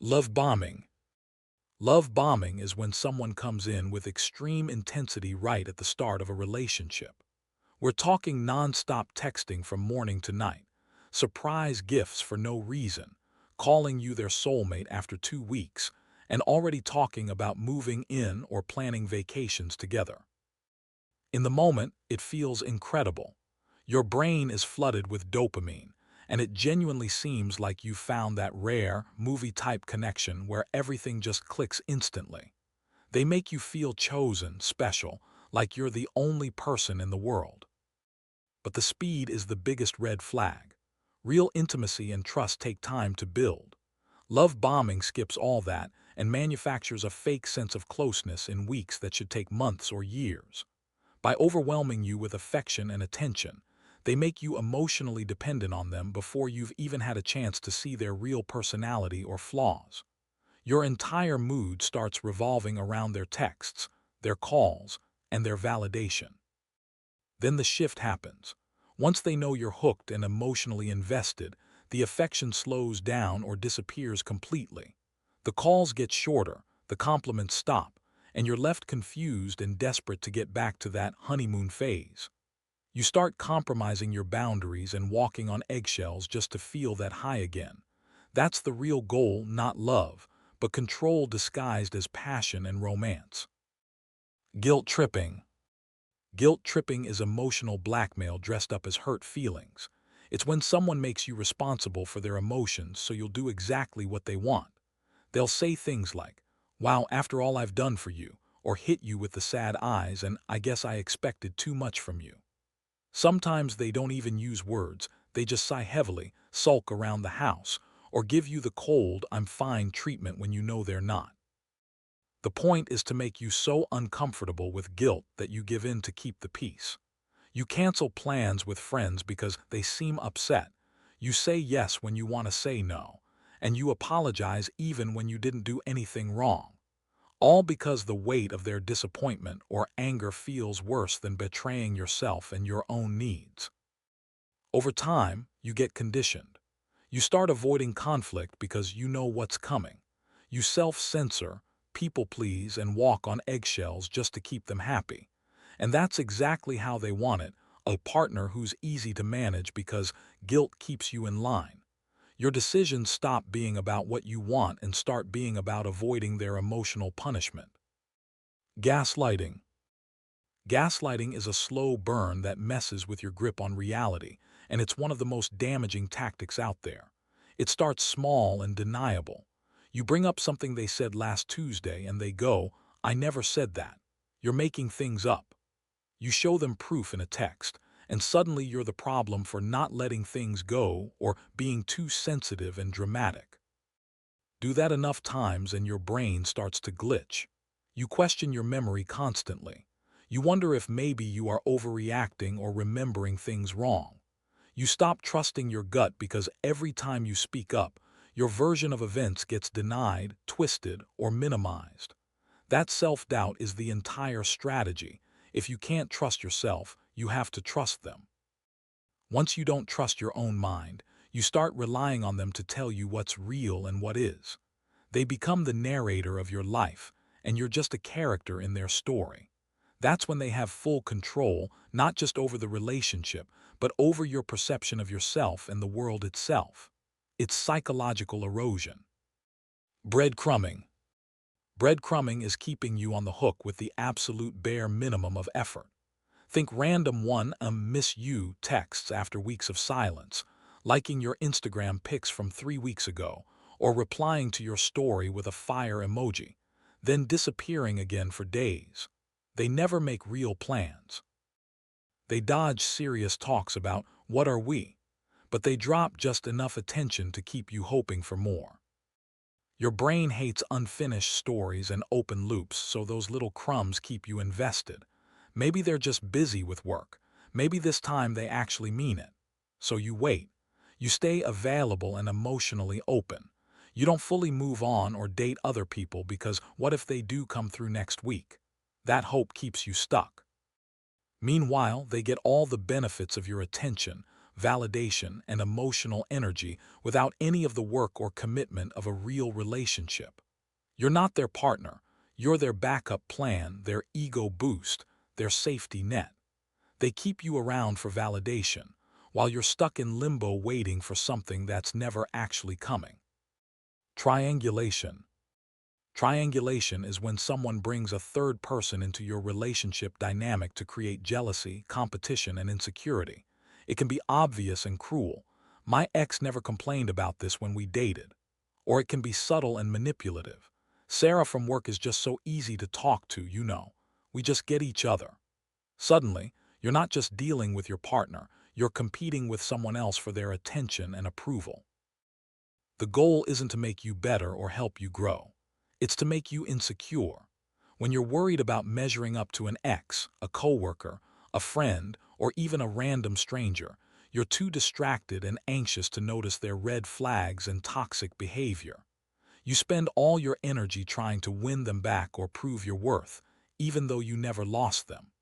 Love bombing. Love bombing is when someone comes in with extreme intensity right at the start of a relationship. We're talking non-stop texting from morning to night, surprise gifts for no reason, calling you their soulmate after 2 weeks, and already talking about moving in or planning vacations together. In the moment, it feels incredible. Your brain is flooded with dopamine, and it genuinely seems like you found that rare, movie-type connection where everything just clicks instantly. They make you feel chosen, special, like you're the only person in the world. But the speed is the biggest red flag. Real intimacy and trust take time to build. Love bombing skips all that and manufactures a fake sense of closeness in weeks that should take months or years. By overwhelming you with affection and attention, they make you emotionally dependent on them before you've even had a chance to see their real personality or flaws. Your entire mood starts revolving around their texts, their calls, and their validation. Then the shift happens. Once they know you're hooked and emotionally invested, the affection slows down or disappears completely. The calls get shorter, the compliments stop, and you're left confused and desperate to get back to that honeymoon phase. You start compromising your boundaries and walking on eggshells just to feel that high again. That's the real goal, not love, but control disguised as passion and romance. Guilt tripping. Guilt tripping is emotional blackmail dressed up as hurt feelings. It's when someone makes you responsible for their emotions so you'll do exactly what they want. They'll say things like, "Wow, after all I've done for you," or hit you with the sad eyes and "I guess I expected too much from you." Sometimes they don't even use words, they just sigh heavily, sulk around the house, or give you the cold "I'm fine" treatment when you know they're not. The point is to make you so uncomfortable with guilt that you give in to keep the peace. You cancel plans with friends because they seem upset. You say yes when you want to say no. And you apologize even when you didn't do anything wrong. All because the weight of their disappointment or anger feels worse than betraying yourself and your own needs. Over time, you get conditioned. You start avoiding conflict because you know what's coming. You self-censor, people-please, and walk on eggshells just to keep them happy. And that's exactly how they want it, a partner who's easy to manage because guilt keeps you in line. Your decisions stop being about what you want and start being about avoiding their emotional punishment. Gaslighting. Gaslighting is a slow burn that messes with your grip on reality, and it's one of the most damaging tactics out there. It starts small and deniable. You bring up something they said last Tuesday and they go, "I never said that. You're making things up." You show them proof in a text, and suddenly you're the problem for not letting things go or being too sensitive and dramatic. Do that enough times and your brain starts to glitch. You question your memory constantly. You wonder if maybe you are overreacting or remembering things wrong. You stop trusting your gut because every time you speak up, your version of events gets denied, twisted, or minimized. That self-doubt is the entire strategy. If you can't trust yourself, you have to trust them. Once you don't trust your own mind, you start relying on them to tell you what's real and what is. They become the narrator of your life, and you're just a character in their story. That's when they have full control, not just over the relationship, but over your perception of yourself and the world itself. It's psychological erosion. Breadcrumbing. Breadcrumbing is keeping you on the hook with the absolute bare minimum of effort. Think random miss you texts after weeks of silence, liking your Instagram pics from 3 weeks ago, or replying to your story with a fire emoji, then disappearing again for days. They never make real plans. They dodge serious talks about what are we, but they drop just enough attention to keep you hoping for more. Your brain hates unfinished stories and open loops, so those little crumbs keep you invested. Maybe they're just busy with work. Maybe this time they actually mean it. So you wait. You stay available and emotionally open. You don't fully move on or date other people because what if they do come through next week? That hope keeps you stuck. Meanwhile, they get all the benefits of your attention, validation, and emotional energy without any of the work or commitment of a real relationship. You're not their partner. You're their backup plan, their ego boost, their safety net. They keep you around for validation, while you're stuck in limbo waiting for something that's never actually coming. Triangulation. Triangulation is when someone brings a third person into your relationship dynamic to create jealousy, competition, and insecurity. It can be obvious and cruel. My ex never complained about this when we dated. Or it can be subtle and manipulative. Sarah from work is just so easy to talk to, you know. We just get each other. Suddenly, you're not just dealing with your partner, you're competing with someone else for their attention and approval. The goal isn't to make you better or help you grow. It's to make you insecure. When you're worried about measuring up to an ex, a coworker, a friend, or even a random stranger, you're too distracted and anxious to notice their red flags and toxic behavior. You spend all your energy trying to win them back or prove your worth, even though you never lost them.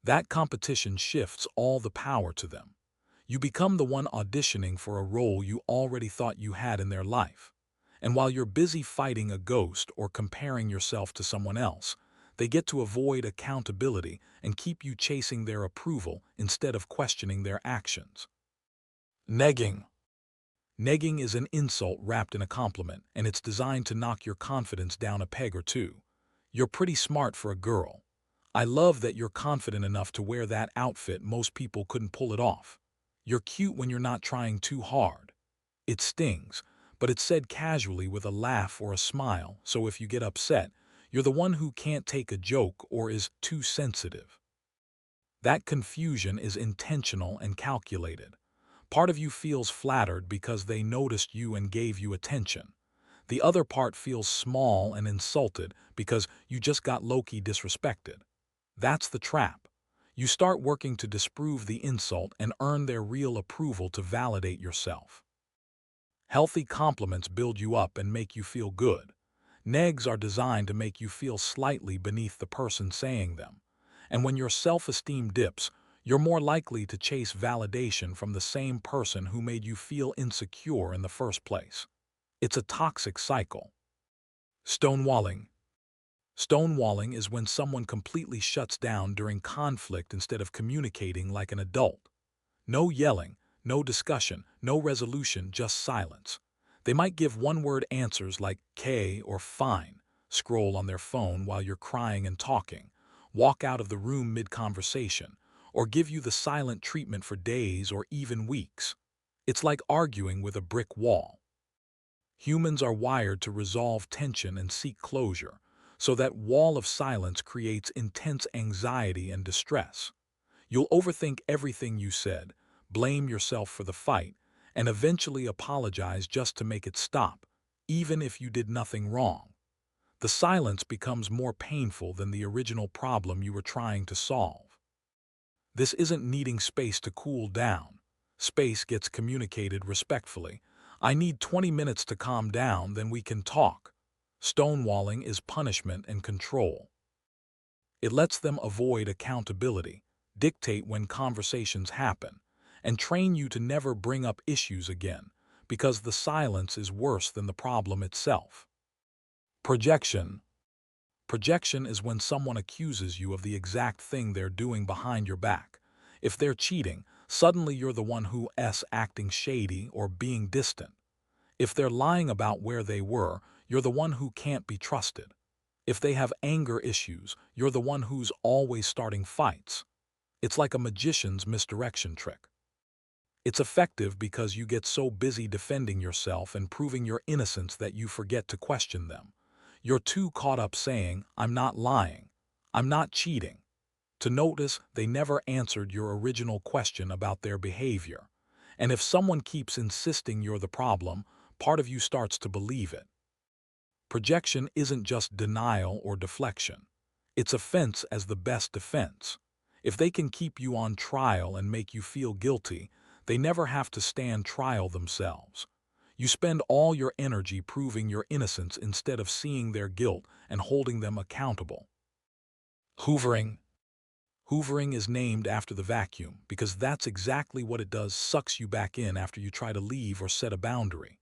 That competition shifts all the power to them. You become the one auditioning for a role you already thought you had in their life. And while you're busy fighting a ghost or comparing yourself to someone else, they get to avoid accountability and keep you chasing their approval instead of questioning their actions. Negging. Negging is an insult wrapped in a compliment, and it's designed to knock your confidence down a peg or two. You're pretty smart for a girl. I love that you're confident enough to wear that outfit most people couldn't pull it off. You're cute when you're not trying too hard. It stings, but it's said casually with a laugh or a smile, so if you get upset, you're the one who can't take a joke or is too sensitive. That confusion is intentional and calculated. Part of you feels flattered because they noticed you and gave you attention. The other part feels small and insulted because you just got low-key disrespected. That's the trap. You start working to disprove the insult and earn their real approval to validate yourself. Healthy compliments build you up and make you feel good. Negs are designed to make you feel slightly beneath the person saying them. And when your self-esteem dips, you're more likely to chase validation from the same person who made you feel insecure in the first place. It's a toxic cycle. Stonewalling. Stonewalling is when someone completely shuts down during conflict instead of communicating like an adult. No yelling, no discussion, no resolution, just silence. They might give one-word answers like "K" or "fine," scroll on their phone while you're crying and talking, walk out of the room mid-conversation, or give you the silent treatment for days or even weeks. It's like arguing with a brick wall. Humans are wired to resolve tension and seek closure, so that wall of silence creates intense anxiety and distress. You'll overthink everything you said, blame yourself for the fight, and eventually apologize just to make it stop, even if you did nothing wrong. The silence becomes more painful than the original problem you were trying to solve. This isn't needing space to cool down. Space gets communicated respectfully. I need 20 minutes to calm down, then we can talk. Stonewalling is punishment and control. It lets them avoid accountability, dictate when conversations happen, and train you to never bring up issues again, because the silence is worse than the problem itself. Projection. Projection is when someone accuses you of the exact thing they're doing behind your back. If they're cheating, suddenly you're the one who's acting shady or being distant. If they're lying about where they were, you're the one who can't be trusted. If they have anger issues, you're the one who's always starting fights. It's like a magician's misdirection trick. It's effective because you get so busy defending yourself and proving your innocence that you forget to question them. You're too caught up saying, "I'm not lying. I'm not cheating," to notice they never answered your original question about their behavior. And if someone keeps insisting you're the problem, part of you starts to believe it. Projection isn't just denial or deflection. It's offense as the best defense. If they can keep you on trial and make you feel guilty, they never have to stand trial themselves. You spend all your energy proving your innocence instead of seeing their guilt and holding them accountable. Hoovering. Hoovering is named after the vacuum because that's exactly what it does, sucks you back in after you try to leave or set a boundary.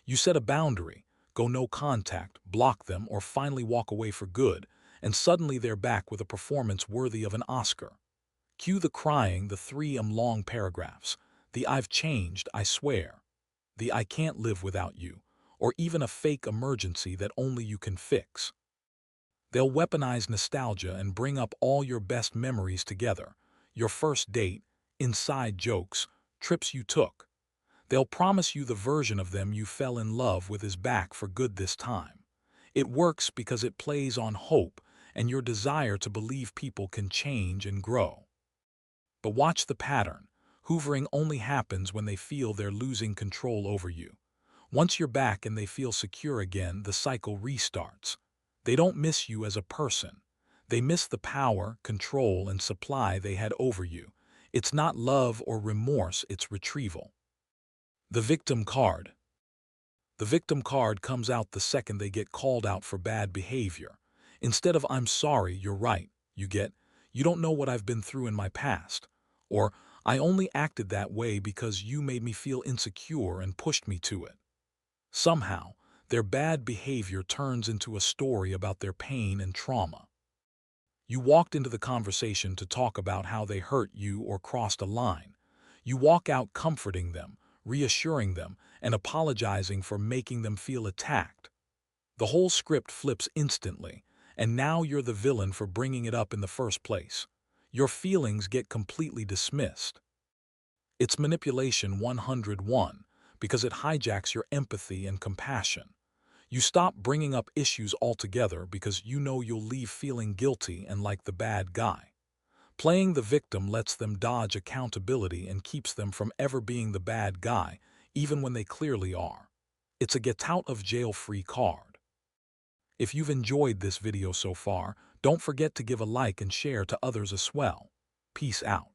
You set a boundary, go no contact, block them, or finally walk away for good, and suddenly they're back with a performance worthy of an Oscar. Cue the crying, the 3 long paragraphs, the "I've changed, I swear," the "I can't live without you," or even a fake emergency that only you can fix. They'll weaponize nostalgia and bring up all your best memories together, your first date, inside jokes, trips you took. They'll promise you the version of them you fell in love with is back for good this time. It works because it plays on hope and your desire to believe people can change and grow. But watch the pattern. Hoovering only happens when they feel they're losing control over you. Once you're back and they feel secure again, the cycle restarts. They don't miss you as a person. They miss the power, control, and supply they had over you. It's not love or remorse, it's retrieval. The victim card. The victim card comes out the second they get called out for bad behavior. Instead of "I'm sorry, you're right," you get "You don't know what I've been through in my past," or "I only acted that way because you made me feel insecure and pushed me to it." Somehow, their bad behavior turns into a story about their pain and trauma. You walked into the conversation to talk about how they hurt you or crossed a line. You walk out comforting them, reassuring them, and apologizing for making them feel attacked. The whole script flips instantly, and now you're the villain for bringing it up in the first place. Your feelings get completely dismissed. It's manipulation 101 because it hijacks your empathy and compassion. You stop bringing up issues altogether because you know you'll leave feeling guilty and like the bad guy. Playing the victim lets them dodge accountability and keeps them from ever being the bad guy, even when they clearly are. It's a get out of jail free card. If you've enjoyed this video so far, don't forget to give a like and share to others as well. Peace out.